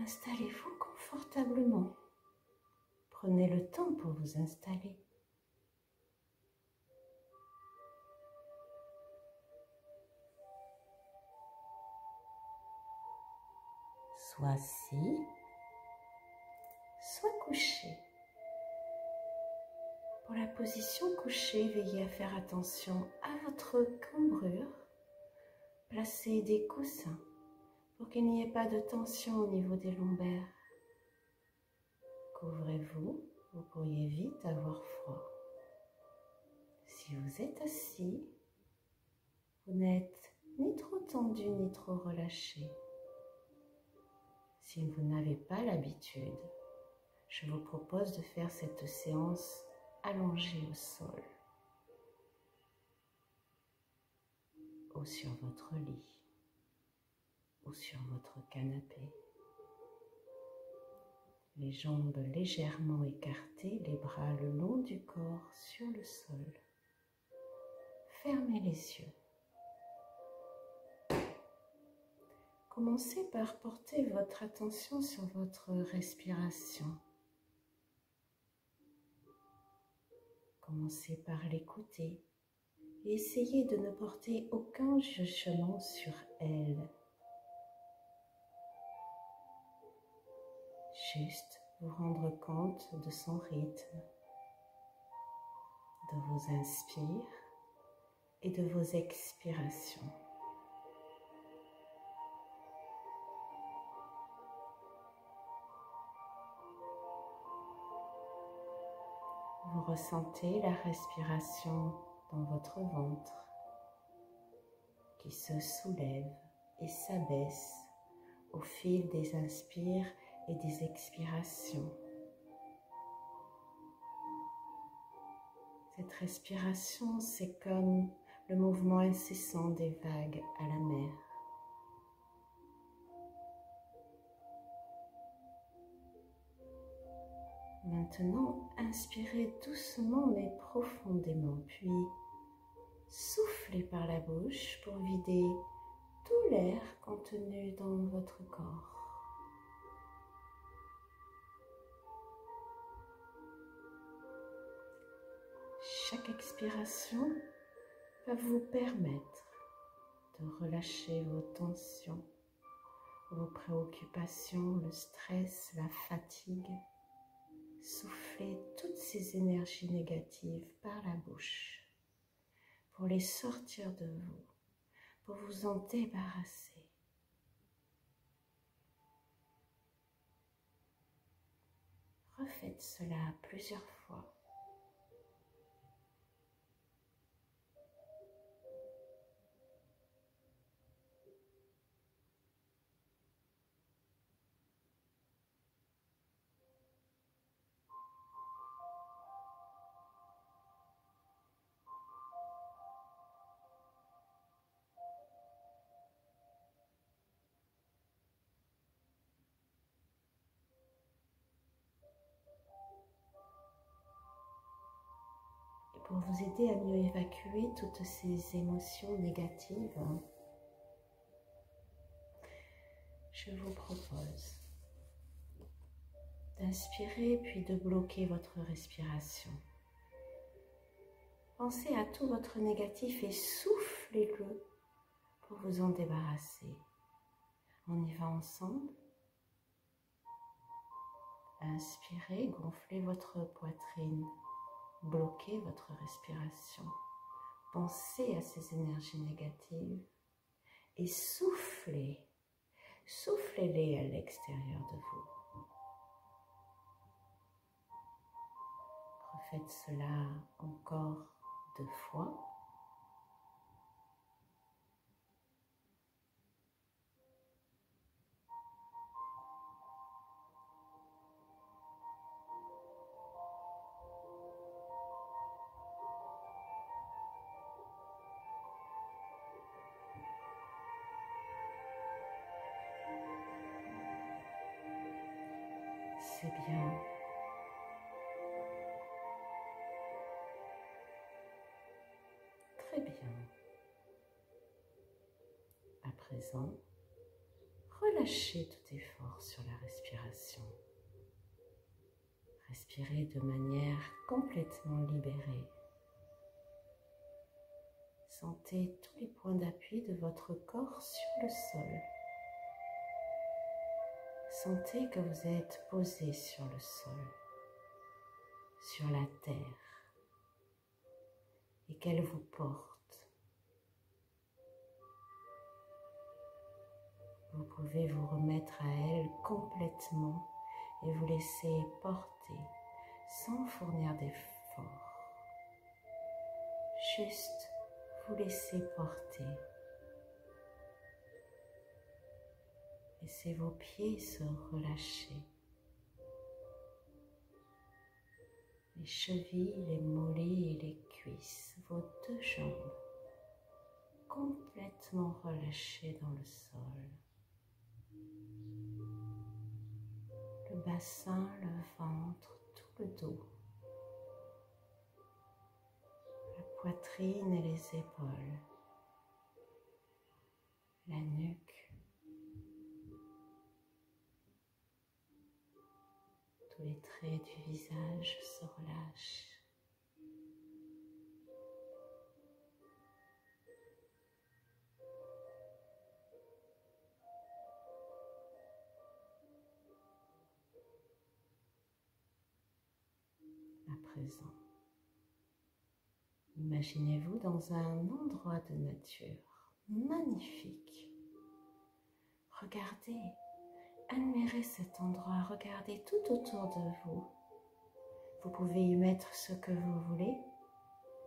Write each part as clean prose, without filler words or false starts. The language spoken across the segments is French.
Installez-vous confortablement. Prenez le temps pour vous installer. Soit assis, soit couché. Pour la position couchée, veillez à faire attention à votre cambrure. Placez des coussins pour qu'il n'y ait pas de tension au niveau des lombaires. Couvrez-vous, vous pourriez vite avoir froid. Si vous êtes assis, vous n'êtes ni trop tendu ni trop relâché. Si vous n'avez pas l'habitude, je vous propose de faire cette séance allongée au sol ou sur votre lit ou sur votre canapé. Les jambes légèrement écartées, les bras le long du corps sur le sol. Fermez les yeux. Commencez par porter votre attention sur votre respiration. Commencez par l'écouter et essayez de ne porter aucun jugement sur elle. Juste vous rendre compte de son rythme, de vos inspires et de vos expirations. Vous ressentez la respiration dans votre ventre qui se soulève et s'abaisse au fil des inspires et des expirations. Cette respiration, c'est comme le mouvement incessant des vagues à la mer. Maintenant, inspirez doucement mais profondément, puis soufflez par la bouche pour vider tout l'air contenu dans votre corps. Chaque expiration va vous permettre de relâcher vos tensions, vos préoccupations, le stress, la fatigue. Soufflez toutes ces énergies négatives par la bouche pour les sortir de vous, pour vous en débarrasser. Refaites cela plusieurs fois. Pour vous aider à mieux évacuer toutes ces émotions négatives, je vous propose d'inspirer puis de bloquer votre respiration. Pensez à tout votre négatif et soufflez-le pour vous en débarrasser. On y va ensemble. Inspirez, gonflez votre poitrine. Bloquez votre respiration. Pensez à ces énergies négatives et soufflez. Soufflez-les à l'extérieur de vous. Refaites cela encore 2 fois. C'est bien. Très bien. À présent, relâchez tout effort sur la respiration. Respirez de manière complètement libérée. Sentez tous les points d'appui de votre corps sur le sol. Sentez que vous êtes posé sur le sol, sur la terre, et qu'elle vous porte. Vous pouvez vous remettre à elle complètement et vous laisser porter sans fournir d'effort. Juste vous laisser porter. Laissez vos pieds se relâcher. Les chevilles, les mollets et les cuisses, vos deux jambes complètement relâchées dans le sol. Le bassin, le ventre, tout le dos. La poitrine et les épaules. La nuque. Tous les traits du visage se relâchent. À présent, imaginez-vous dans un endroit de nature magnifique. Regardez, admirez cet endroit, regardez tout autour de vous. Vous pouvez y mettre ce que vous voulez,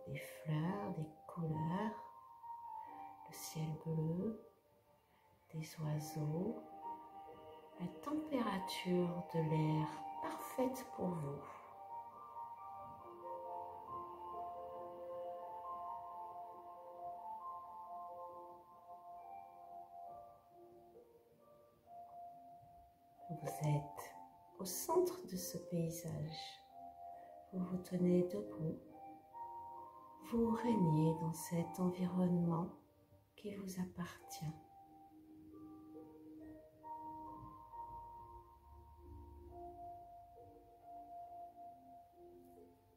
des fleurs, des couleurs, le ciel bleu, des oiseaux, la température de l'air parfaite pour vous. Vous êtes au centre de ce paysage. Vous vous tenez debout. Vous régnez dans cet environnement qui vous appartient.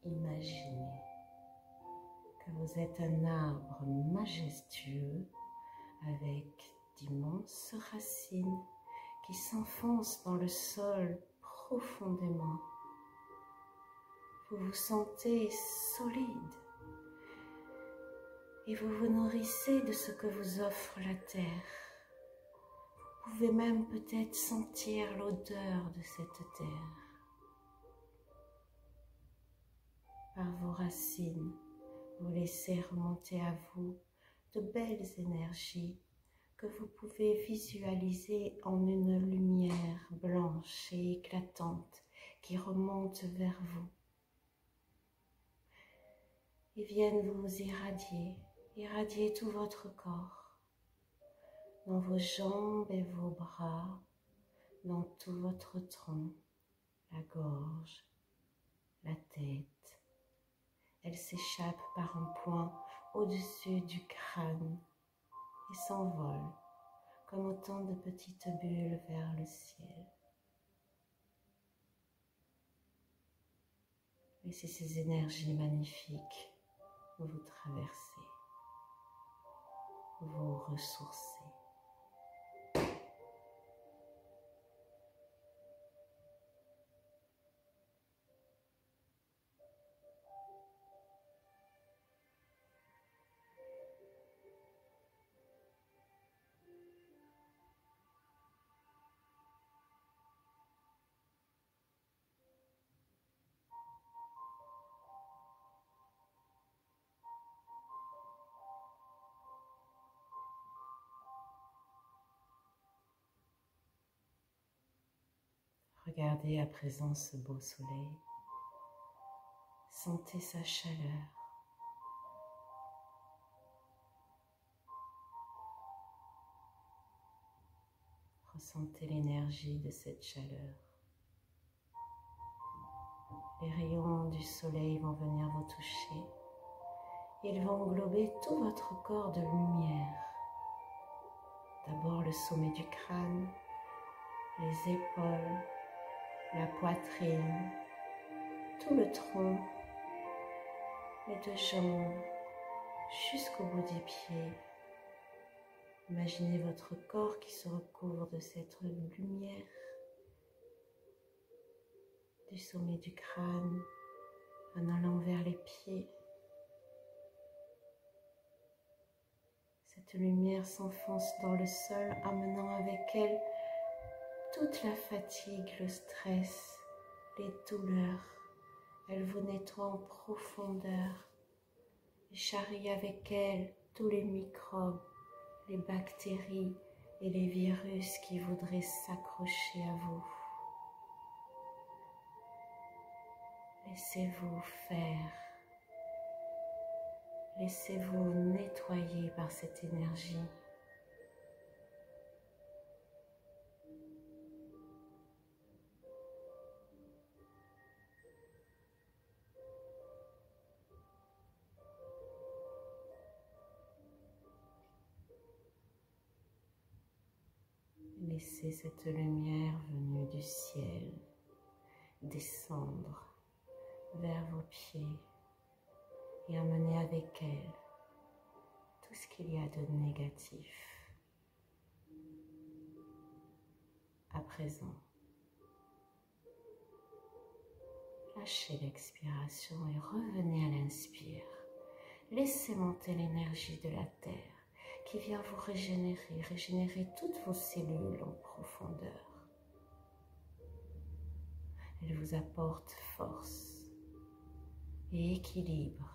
Imaginez que vous êtes un arbre majestueux avec d'immenses racines qui s'enfoncent dans le sol profondément. Vous vous sentez solide et vous vous nourrissez de ce que vous offre la terre. Vous pouvez même peut-être sentir l'odeur de cette terre. Par vos racines, vous laissez remonter à vous de belles énergies que vous pouvez visualiser en une lumière blanche et éclatante qui remonte vers vous. Ils viennent vous irradier tout votre corps, dans vos jambes et vos bras, dans tout votre tronc, la gorge, la tête. Elle s'échappe par un point au-dessus du crâne et s'envole comme autant de petites bulles vers le ciel. Laissez ces énergies magnifiques vous traverser, vous ressourcer. Regardez à présent ce beau soleil. Sentez sa chaleur. Ressentez l'énergie de cette chaleur. Les rayons du soleil vont venir vous toucher. Ils vont englober tout votre corps de lumière. D'abord le sommet du crâne, les épaules, la poitrine, tout le tronc, les deux jambes, jusqu'au bout des pieds. Imaginez votre corps qui se recouvre de cette lumière du sommet du crâne en allant vers les pieds. Cette lumière s'enfonce dans le sol, emmenant avec elle toute la fatigue, le stress, les douleurs. Elle vous nettoie en profondeur et charrie avec elle tous les microbes, les bactéries et les virus qui voudraient s'accrocher à vous. Laissez-vous faire. Laissez-vous nettoyer par cette énergie. Laissez cette lumière venue du ciel descendre vers vos pieds et emmener avec elle tout ce qu'il y a de négatif. À présent, lâchez l'expiration et revenez à l'inspire. Laissez monter l'énergie de la terre qui vient vous régénérer toutes vos cellules en profondeur. Elle vous apporte force et équilibre.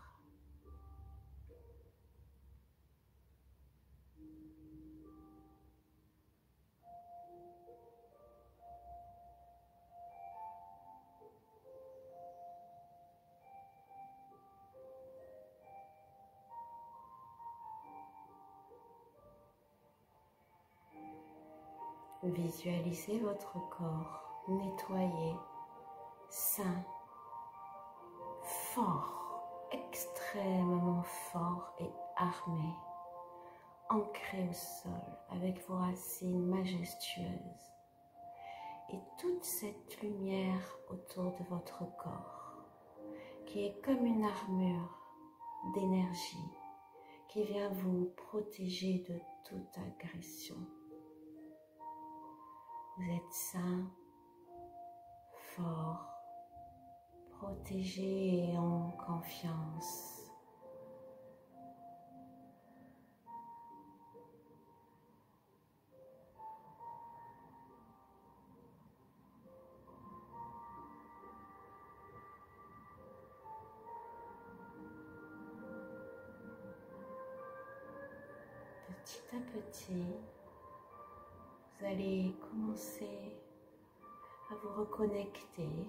Visualisez votre corps nettoyé, sain, fort, extrêmement fort et armé, ancré au sol avec vos racines majestueuses et toute cette lumière autour de votre corps qui est comme une armure d'énergie qui vient vous protéger de toute agression. Vous êtes sain, fort, protégé et en confiance. Petit à petit, vous allez commencer à vous reconnecter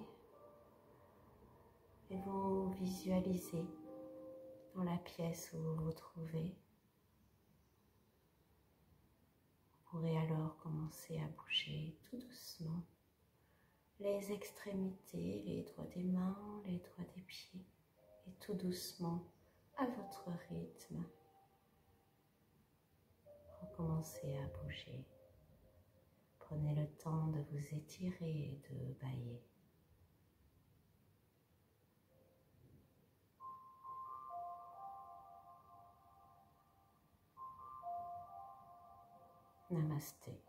et vous visualiser dans la pièce où vous vous trouvez. Vous pourrez alors commencer à bouger tout doucement les extrémités, les doigts des mains, les doigts des pieds et tout doucement à votre rythme. Recommencez à bouger. Prenez le temps de vous étirer et de bâiller. Namasté.